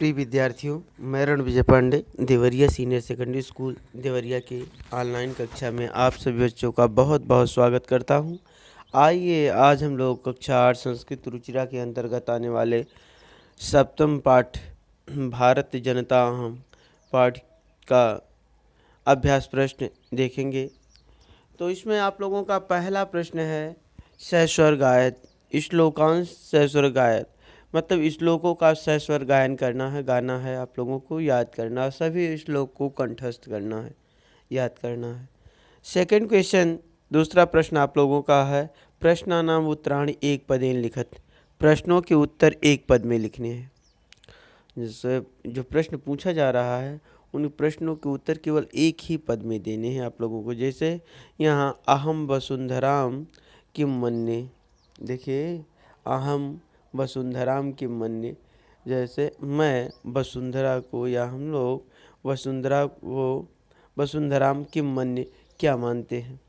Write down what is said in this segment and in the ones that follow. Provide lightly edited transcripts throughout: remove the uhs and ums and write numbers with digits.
प्रिय विद्यार्थियों, मैं Ran Vijay Pandey Deoria senior secondary school Deoria की ऑनलाइन कक्षा में आप सभी बच्चों का बहुत बहुत स्वागत करता हूं। आइए आज हम लोग कक्षा 8 संस्कृत रुचिरा के अंतर्गत आने वाले सप्तम पाठ भारत जनता अहम पाठ का अभ्यास प्रश्न देखेंगे। तो इसमें आप लोगों का पहला प्रश्न है सहस्वर गायन श्लोकांश सहस्वर गायन, मतलब श्लोकों का सहस्वर गायन करना है, गाना है, आप लोगों को याद करना है, सभी श्लोक को कंठस्थ करना है, याद करना है। सेकंड क्वेश्चन, दूसरा प्रश्न आप लोगों का है प्रश्नानाम उत्तराणि एक पदेन लिखत, प्रश्नों के उत्तर एक पद में लिखने हैं। जैसे जो प्रश्न पूछा जा रहा है उन प्रश्नों के उत्तर केवल एक ही पद में देने हैं आप लोगों को। जैसे यहाँ अहम वसुंधराम किम मन्ये, देखिए अहम वसुंधराम किम मन्ये, जैसे मैं वसुंधरा को या हम लोग वसुंधरा को वसुंधराम किम मन्ये क्या मानते हैं,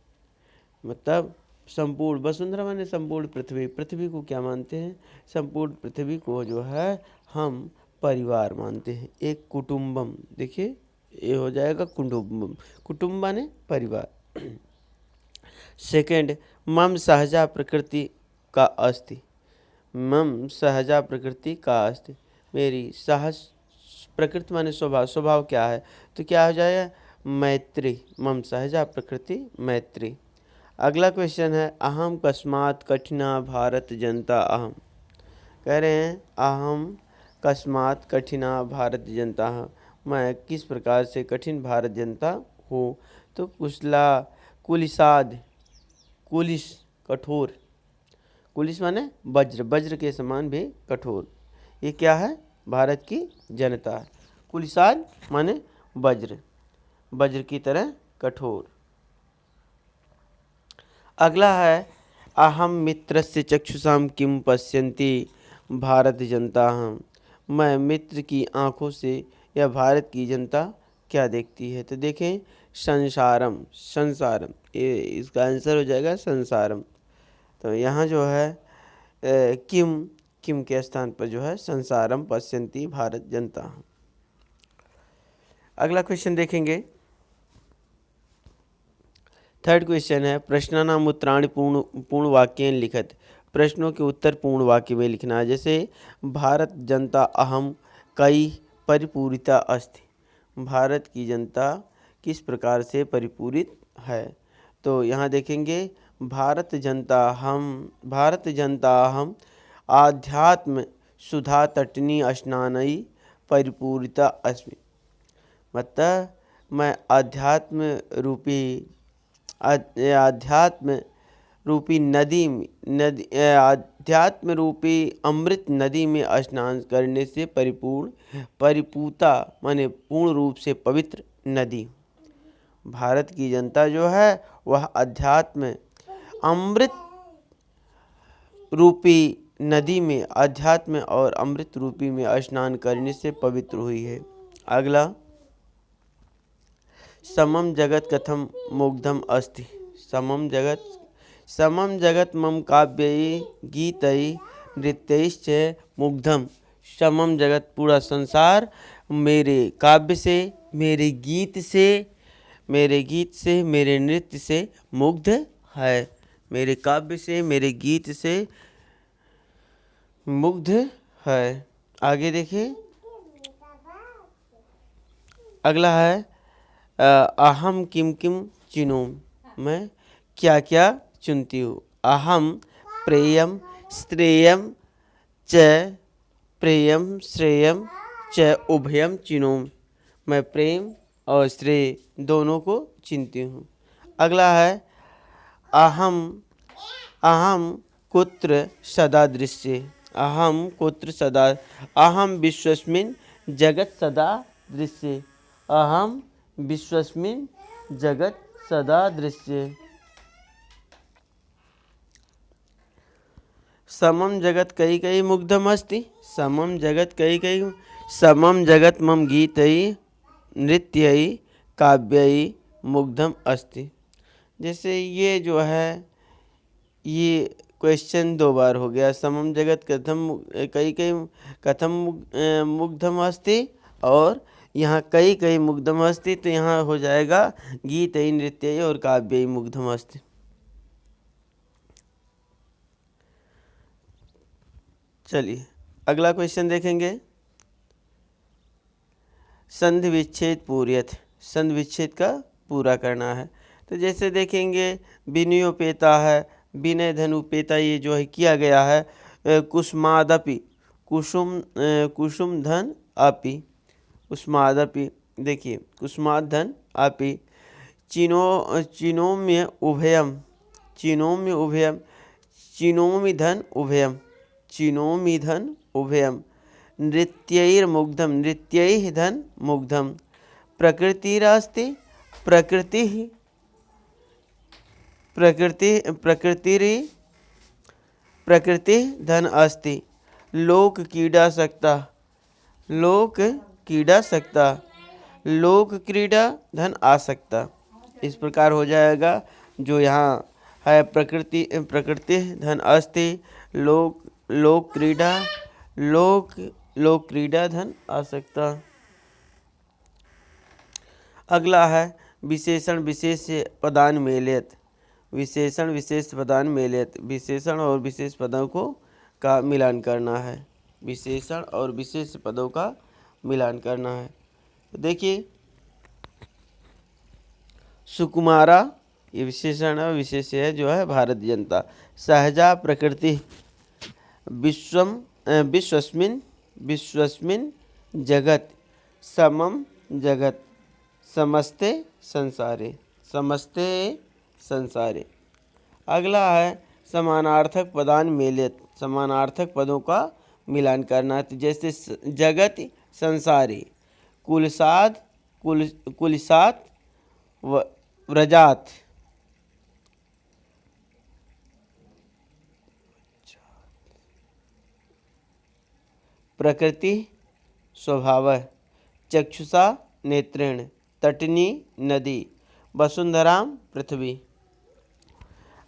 मतलब संपूर्ण वसुंधरा माने संपूर्ण पृथ्वी, पृथ्वी को क्या मानते हैं, संपूर्ण पृथ्वी को जो है हम परिवार मानते हैं, एक कुटुंबम। देखिए ये हो जाएगा कुटुंबम, कुटुंब माने परिवार। सेकंड, मम सहजा प्रकृति का अस्ति, मम सहजा प्रकृति का अस्ति, मेरी सहज प्रकृति माने स्वभाव, स्वभाव क्या है, तो क्या हो जाएगा मैत्री, मम सहजा प्रकृति मैत्री। अगला क्वेश्चन है अहम कस्मात् कठिना भारत जनता अहम, कह रहे हैं अहम कस्मात् कठिना भारत जनता, मैं किस प्रकार से कठिन भारत जनता हूँ, तो कुशला कुलिसाद, कुलिस कठोर, कुलिस माने वज्र, वज्र के समान भी कठोर, ये क्या है भारत की जनता। कुलिसाद माने वज्र, वज्र की तरह कठोर। अगला है अहम मित्रस्य चक्षुषाम किम पश्यन्ति भारत जनता हम, मैं मित्र की आँखों से या भारत की जनता क्या देखती है, तो देखें संसारम, संसारम, ये इसका आंसर हो जाएगा संसारम। तो यहाँ जो है किम, किम के स्थान पर जो है संसारम पश्यन्ति भारत जनता हम। अगला क्वेश्चन देखेंगे, थर्ड क्वेश्चन है प्रश्नानाम उत्तराणि पूर्ण वाक्येन लिखत, प्रश्नों के उत्तर पूर्ण वाक्य में लिखना है। जैसे भारत जनता अहम कई परिपूरिता अस्ति, भारत की जनता किस प्रकार से परिपूरित है, तो यहाँ देखेंगे भारत जनता हम आध्यात्म सुधा तटनी स्नानई परिपूरिता अस्मि, मतलब मैं आध्यात्म रूपी अमृत नदी में स्नान करने से परिपूता माने पूर्ण रूप से पवित्र नदी। भारत की जनता जो है वह अध्यात्म अमृत रूपी नदी में, अध्यात्म और अमृत रूपी में स्नान करने से पवित्र हुई है। अगला समम जगत कथम मुग्धम अस्ति, समम जगत मम काव्यई गीतई नृत्यैश्च मुग्धम, समम जगत पूरा संसार मेरे काव्य से, मेरे गीत से, मेरे नृत्य से मुग्ध है, मेरे काव्य से, मेरे गीत से मुग्ध है। आगे देखिए अगला है अहम किम किम चिनोम, मैं क्या क्या चुनती हूँ, अहम प्रेयम श्रेयम च उभयम चिनोम, मैं प्रेम और श्रेय दोनों को चुनती हूँ। अगला है अहम कुत्र सदा दृश्ये, अहम कुत्र सदा, अहम विश्वस्मिन् जगत सदा दृश्ये, अहम विश्वस्मिन् जगत सदा दृश्ये। समम जगत कई कई मुग्धम अस्ति, समम जगत कई कई, समम जगत मम गीतई नृत्यई काव्यई मुग्धम अस्ति, जैसे ये जो है ये क्वेश्चन 2 बार हो गया। समम जगत कई कई कथम मुग्धम अस्ति, और यहाँ कई कई मुग्धम अस्ति, तो यहाँ हो जाएगा गीतई नृत्यई और काव्यई मुग्धम अस्ति। चलिए अगला क्वेश्चन देखेंगे। संधि विच्छेद पूर्यथ, संधि विच्छेद का पूरा करना है। तो जैसे देखेंगे विनयोपेता है, विनय धनुपेता, ये जो है किया गया है। कुसुमादपि, कुसुम धन अपि, कुसुमादपि, देखिए कुसुमाद धन अपि, चिनोम्य उभयम, चिनोम्य उभयम, चिनोमि धन उभयम, चिनोमि धन उभयम, नृत्यैर्मुग्धम, नृत्यैः धन मुग्धम, प्रकृतिरास्ति, प्रकृतिः, प्रकृति धन अस्ति, लोक क्रीडा सकता, लोक क्रीडा सकता, लोक क्रीडा धन आसक्ता। इस प्रकार हो जाएगा। जो यहाँ है प्रकृति धन अस्ति, लोक क्रीडा, लोक क्रीडा धन आसक्ता। अगला है विशेषण विशेष पदान मेलयत, विशेषण विशेष पदान मेलयत, विशेषण और विशेष पदों को का मिलान करना है, विशेषण और विशेष पदों का मिलान करना है। तो देखिए सुकुमारा, ये विशेषण और विशेष है जो है भारत जनता। सहजा प्रकृति, विश्वस्मिन जगत, समम जगत, समस्ते संसारे, समस्ते संसारे। अगला है समानार्थक पदान मेलयत, समानार्थक पदों का मिलान करना। तो जैसे जगत संसारे, कुलसात व्रजात, प्रकृति स्वभावः, चक्षुषा नेत्रेण, तटनी नदी, वसुंधराम पृथ्वी।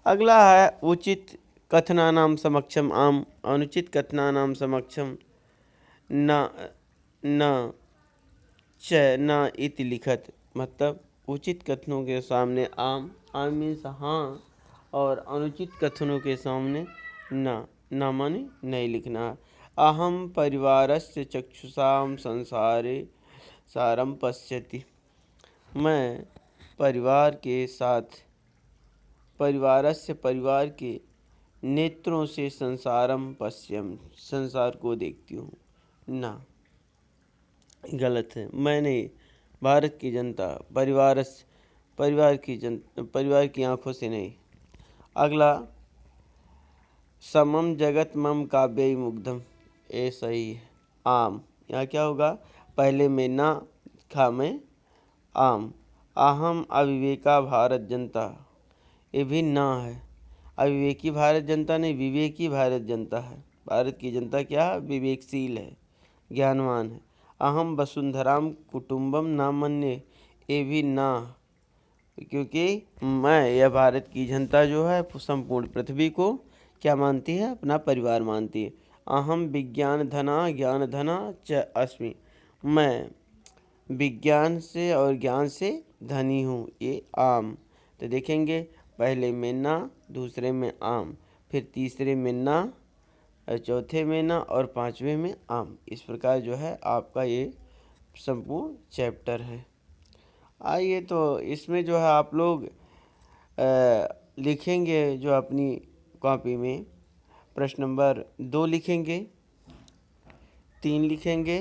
अगला है उचित कथनानाम समक्षम आम, अनुचित कथनानाम समक्षम न च न इति लिखत। मतलब उचित कथनों के सामने आम, आम मीन्स हाँ, और अनुचित कथनों के सामने न माने नहीं लिखना। अहम परिवारस्य चक्षुषाम संसारे सारम पश्यति, मैं परिवार के साथ, परिवारस्य परिवार के नेत्रों से संसारम पश्यम, संसार को देखती हूँ। ना, गलत है। मैं नहीं, भारत की जनता, परिवार की आंखों से नहीं। अगला समम जगत मम काव्यई मुग्धम, ए सही है। आम, यहाँ क्या होगा, पहले में ना, खा में आम। अहम अविवेका भारत जनता, ये भी ना है। अविवेकी भारत जनता नहीं, विवेकी भारत जनता है। भारत की जनता क्या है, विवेकशील है, ज्ञानवान है। अहम वसुंधराम कुटुंबम ना मन्ये, ये भी ना, क्योंकि मैं, यह भारत की जनता जो है संपूर्ण पृथ्वी को क्या मानती है, अपना परिवार मानती है। अहम विज्ञान धना च अस्मि, मैं विज्ञान से और ज्ञान से धनी हूँ, ये आम। तो देखेंगे पहले में ना, दूसरे में आम, फिर तीसरे में ना, चौथे में ना, और पांचवें में आम। इस प्रकार जो है आपका ये संपूर्ण चैप्टर है। आइए तो इसमें जो है आप लोग लिखेंगे जो अपनी कॉपी में प्रश्न नंबर 2 लिखेंगे, 3 लिखेंगे,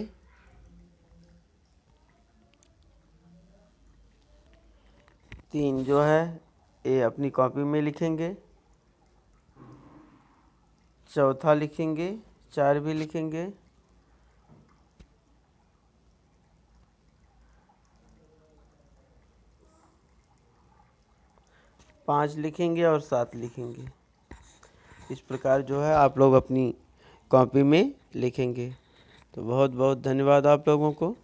3 जो है ये अपनी कॉपी में लिखेंगे, चौथा लिखेंगे, 4 भी लिखेंगे, 5 लिखेंगे और 7 लिखेंगे। इस प्रकार जो है आप लोग अपनी कॉपी में लिखेंगे। तो बहुत बहुत धन्यवाद आप लोगों को।